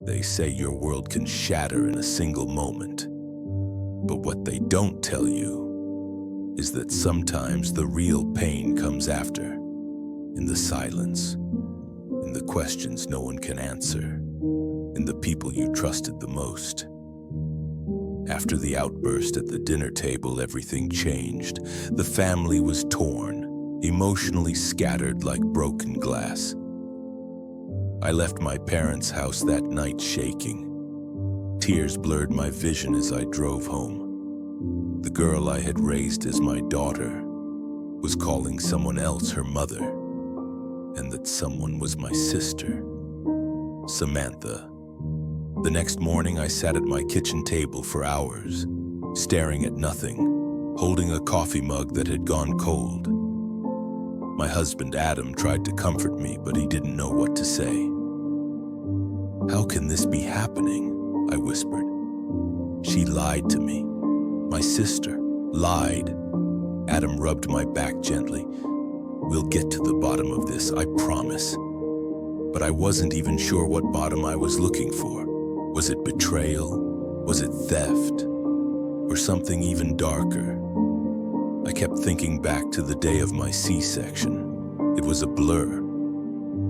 They say your world can shatter in a single moment. But what they don't tell you is that sometimes the real pain comes after, in the silence, in the questions no one can answer, in the people you trusted the most. After the outburst at the dinner table, everything changed. The family was torn, emotionally scattered like broken glass. I left my parents' house that night shaking. Tears blurred my vision as I drove home. The girl I had raised as my daughter was calling someone else her mother, and that someone was my sister, Samantha. The next morning, I sat at my kitchen table for hours, staring at nothing, holding a coffee mug that had gone cold. My husband, Adam, tried to comfort me, but he didn't know what to say. "How can this be happening?" I whispered. "She lied to me. My sister lied." Adam rubbed my back gently. "We'll get to the bottom of this, I promise." But I wasn't even sure what bottom I was looking for. Was it betrayal? Was it theft? Or something even darker? I kept thinking back to the day of my C-section. It was a blur.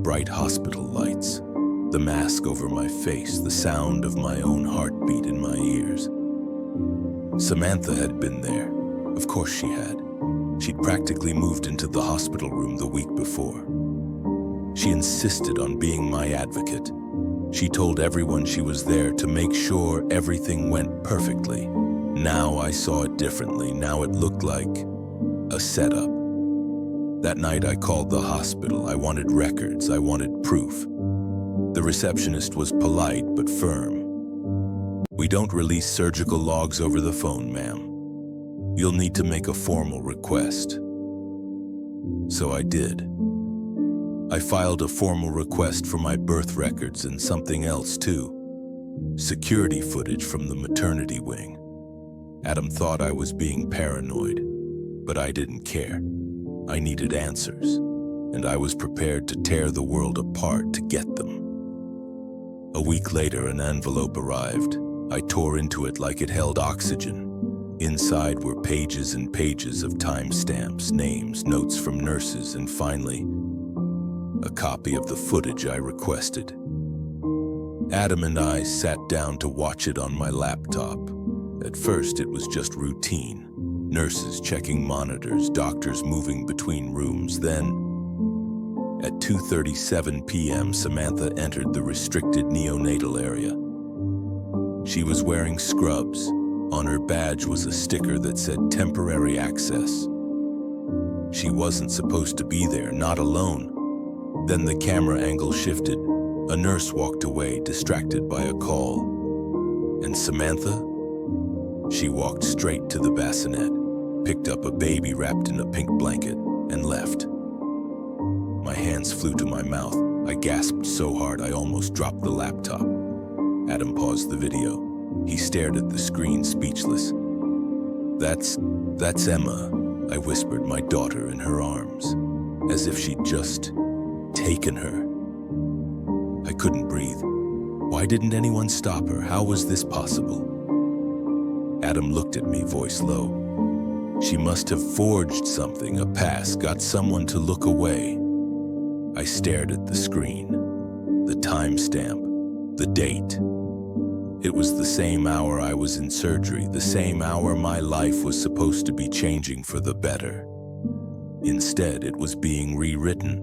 Bright hospital lights, the mask over my face, the sound of my own heartbeat in my ears. Samantha had been there. Of course she had. She'd practically moved into the hospital room the week before. She insisted on being my advocate. She told everyone she was there to make sure everything went perfectly. Now I saw it differently. Now it looked like a setup. That night I called the hospital. I wanted records. I wanted proof. The receptionist was polite but firm. "We don't release surgical logs over the phone, ma'am. You'll need to make a formal request." So I did. I filed a formal request for my birth records and something else too. Security footage from the maternity wing. Adam thought I was being paranoid, but I didn't care. I needed answers, and I was prepared to tear the world apart to get them. A week later, an envelope arrived. I tore into it like it held oxygen. Inside were pages and pages of timestamps, names, notes from nurses, and finally, a copy of the footage I requested. Adam and I sat down to watch it on my laptop. At first, it was just routine. Nurses checking monitors, doctors moving between rooms. Then, at 2:37 p.m., Samantha entered the restricted neonatal area. She was wearing scrubs. On her badge was a sticker that said temporary access. She wasn't supposed to be there, not alone. Then the camera angle shifted. A nurse walked away, distracted by a call. And Samantha? She walked straight to the bassinet, picked up a baby wrapped in a pink blanket, and left. My hands flew to my mouth. I gasped so hard I almost dropped the laptop. Adam paused the video. He stared at the screen, speechless. That's Emma," I whispered, my daughter in her arms, as if she'd just taken her. I couldn't breathe. Why didn't anyone stop her? How was this possible? Adam looked at me, voice low. "She must have forged something, a pass, got someone to look away." I stared at the screen, the timestamp, the date. It was the same hour I was in surgery, the same hour my life was supposed to be changing for the better. Instead, it was being rewritten.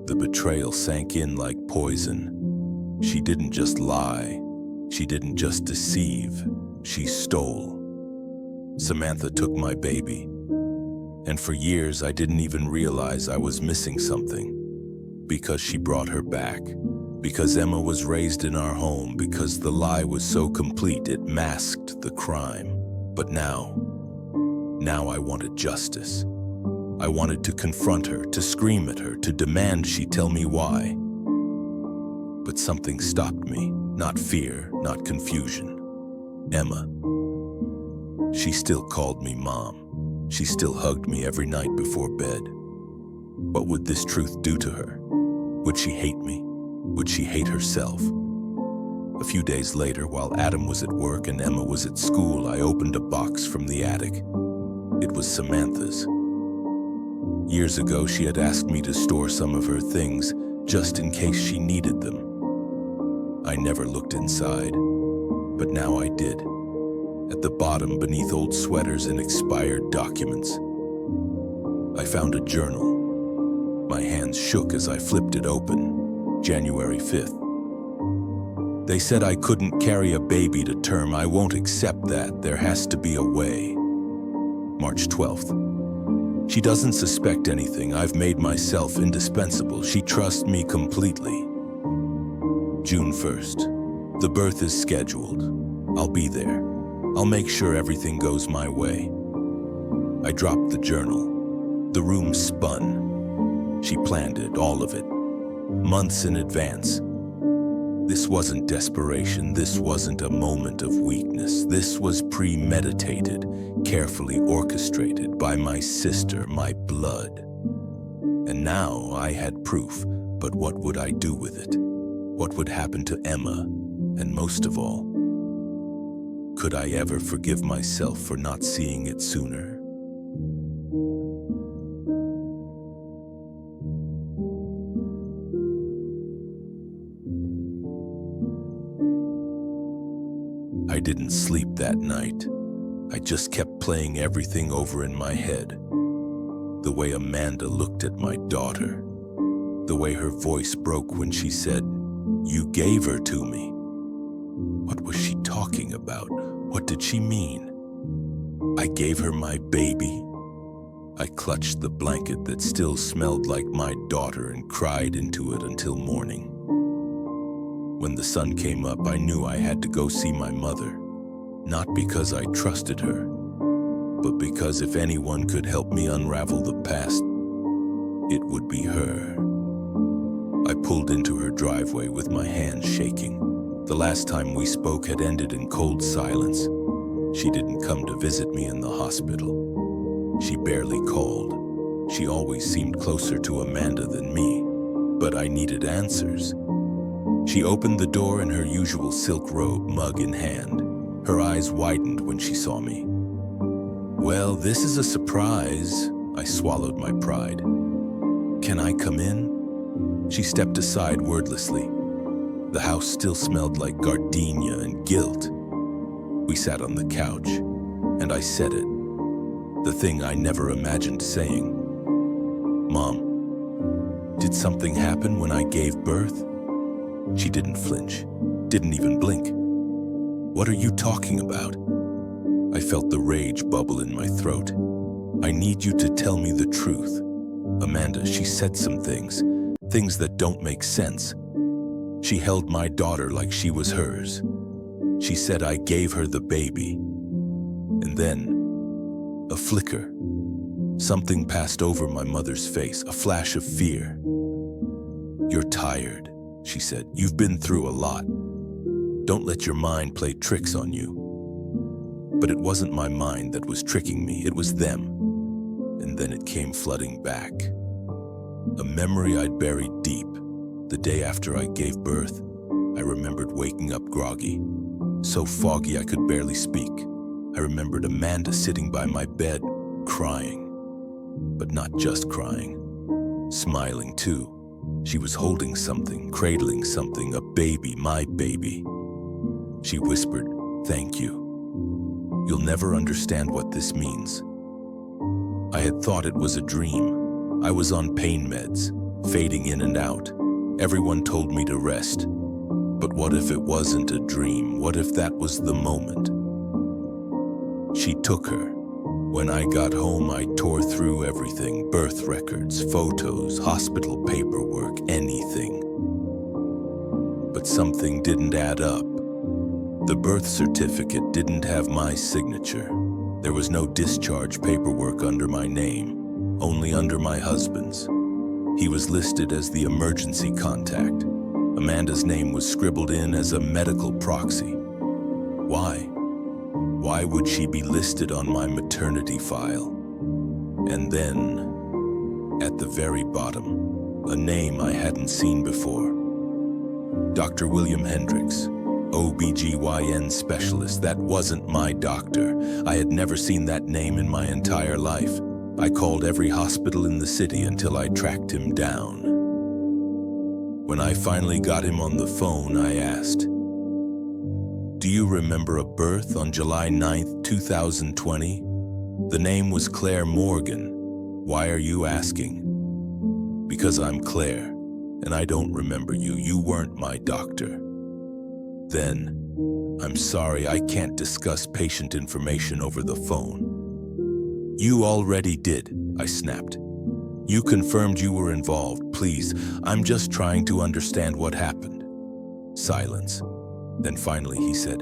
The betrayal sank in like poison. She didn't just lie. She didn't just deceive. She stole. Samantha took my baby. And for years, I didn't even realize I was missing something. Because she brought her back. Because Emma was raised in our home. Because the lie was so complete, it masked the crime. But now I wanted justice. I wanted to confront her, to scream at her, to demand she tell me why. But something stopped me. Not fear, not confusion. Emma. She still called me Mom. She still hugged me every night before bed. What would this truth do to her? Would she hate me? Would she hate herself? few days later, while Adam was at work and Emma was at school, I opened a box from the attic. It was Samantha's. Years ago, she had asked me to store some of her things, just in case she needed them. I never looked inside, but now I did. At the bottom, beneath old sweaters and expired documents, I found a journal. My hands shook as I flipped it open. January 5th. They said I couldn't carry a baby to term. I won't accept that. There has to be a way. March 12th. She doesn't suspect anything. I've made myself indispensable. She trusts me completely. June 1st. The birth is scheduled. I'll be there. I'll make sure everything goes my way. I dropped the journal. The room spun. She planned it, all of it, months in advance. This wasn't desperation. This wasn't a moment of weakness. This was premeditated, carefully orchestrated by my sister, my blood. And now I had proof, but what would I do with it? What would happen to Emma? And most of all, could I ever forgive myself for not seeing it sooner? I didn't sleep that night. I just kept playing everything over in my head. The way Amanda looked at my daughter. The way her voice broke when she said, "You gave her to me." What was she talking about? What did she mean? I gave her my baby. I clutched the blanket that still smelled like my daughter and cried into it until morning. When the sun came up, I knew I had to go see my mother. Not because I trusted her, but because if anyone could help me unravel the past, it would be her. I pulled into her driveway with my hands shaking. The last time we spoke had ended in cold silence. She didn't come to visit me in the hospital. She barely called. She always seemed closer to Amanda than me, but I needed answers. She opened the door in her usual silk robe, mug in hand. Her eyes widened when she saw me. "Well, this is a surprise." I swallowed my pride. "Can I come in?" She stepped aside wordlessly. The house still smelled like gardenia and guilt. We sat on the couch, and I said it. The thing I never imagined saying. "Mom, did something happen when I gave birth?" She didn't flinch, didn't even blink. "What are you talking about?" I felt the rage bubble in my throat. "I need you to tell me the truth. Amanda, she said some things that don't make sense. She held my daughter like she was hers. She said I gave her the baby." And then, a flicker. Something passed over my mother's face, a flash of fear. "You're tired," she said. "You've been through a lot. Don't let your mind play tricks on you." But it wasn't my mind that was tricking me, it was them. And then it came flooding back. A memory I'd buried deep. The day after I gave birth, I remembered waking up groggy, so foggy I could barely speak. I remembered Amanda sitting by my bed, crying. But not just crying, smiling too. She was holding something, cradling something, a baby, my baby. She whispered, "Thank you. You'll never understand what this means." I had thought it was a dream. I was on pain meds, fading in and out. Everyone told me to rest. But what if it wasn't a dream? What if that was the moment? She took her. When I got home, I tore through everything. Birth records, photos, hospital paperwork, anything. But something didn't add up. The birth certificate didn't have my signature. There was no discharge paperwork under my name, only under my husband's. He was listed as the emergency contact. Amanda's name was scribbled in as a medical proxy. Why? Why would she be listed on my maternity file? And then, at the very bottom, a name I hadn't seen before. Dr. William Hendricks, OBGYN specialist. That wasn't my doctor. I had never seen that name in my entire life. I called every hospital in the city until I tracked him down. When I finally got him on the phone, I asked, "Do you remember a birth on July 9th, 2020? The name was Claire Morgan. Why are you asking?" "Because I'm Claire, and I don't remember you. You weren't my doctor." "Then, I'm sorry, I can't discuss patient information over the phone." "You already did," I snapped. "You confirmed you were involved. Please, I'm just trying to understand what happened." Silence. Then finally he said,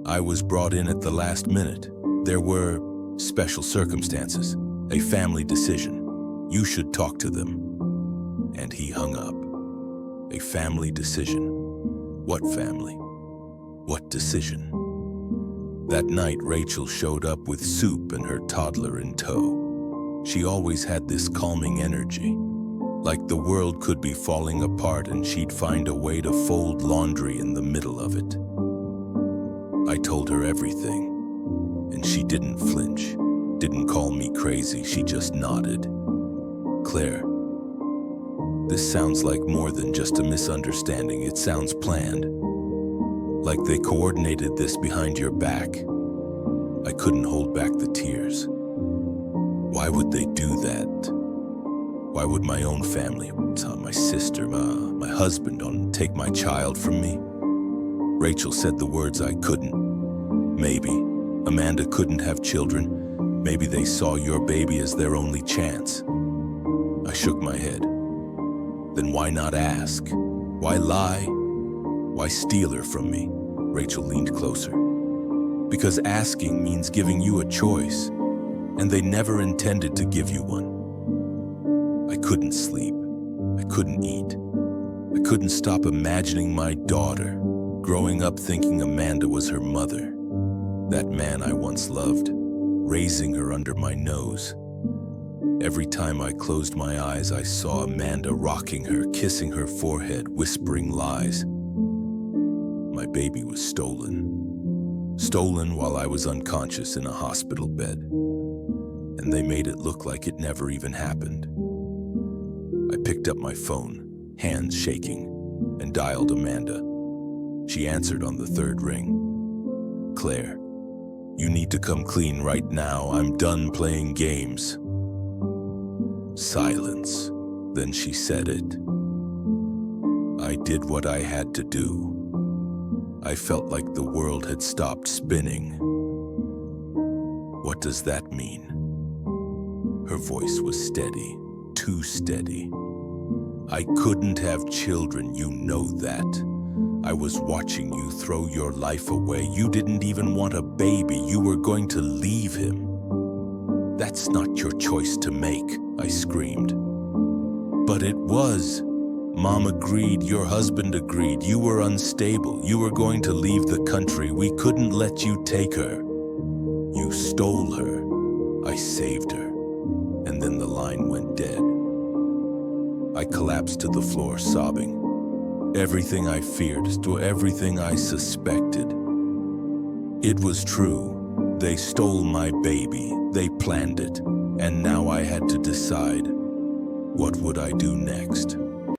"I was brought in at the last minute. There were special circumstances, a family decision. You should talk to them." And he hung up. A family decision. What family? What decision? That night, Rachel showed up with soup and her toddler in tow. She always had this calming energy, like the world could be falling apart and she'd find a way to fold laundry in the middle of it. I told her everything, and she didn't flinch, didn't call me crazy, she just nodded. "Claire, this sounds like more than just a misunderstanding. It sounds planned. Like they coordinated this behind your back." I couldn't hold back the tears. Why would they do that? Why would my own family, my sister, my husband, take my child from me? Rachel said the words I couldn't. Maybe Amanda couldn't have children. Maybe they saw your baby as their only chance. I shook my head. Then why not ask? Why lie? Why steal her from me? Rachel leaned closer. Because asking means giving you a choice, and they never intended to give you one. I couldn't sleep. I couldn't eat. I couldn't stop imagining my daughter growing up thinking Amanda was her mother. That man I once loved, raising her under my nose. Every time I closed my eyes, I saw Amanda rocking her, kissing her forehead, whispering lies. My baby was stolen. Stolen while I was unconscious in a hospital bed. And they made it look like it never even happened. I picked up my phone, hands shaking, and dialed Amanda. She answered on the third ring. "Claire, you need to come clean right now. I'm done playing games." Silence. Then she said it. I did what I had to do. I felt like the world had stopped spinning. "What does that mean?" Her voice was steady, too steady. "I couldn't have children, you know that. I was watching you throw your life away. You didn't even want a baby. You were going to leave him. That's not your choice to make," I screamed. "But it was. Mom agreed, your husband agreed. You were unstable. You were going to leave the country. We couldn't let you take her. You stole her. I saved her." And then the line went dead. I collapsed to the floor, sobbing. Everything I feared, to everything I suspected. It was true. They stole my baby. They planned it. And now I had to decide, what would I do next?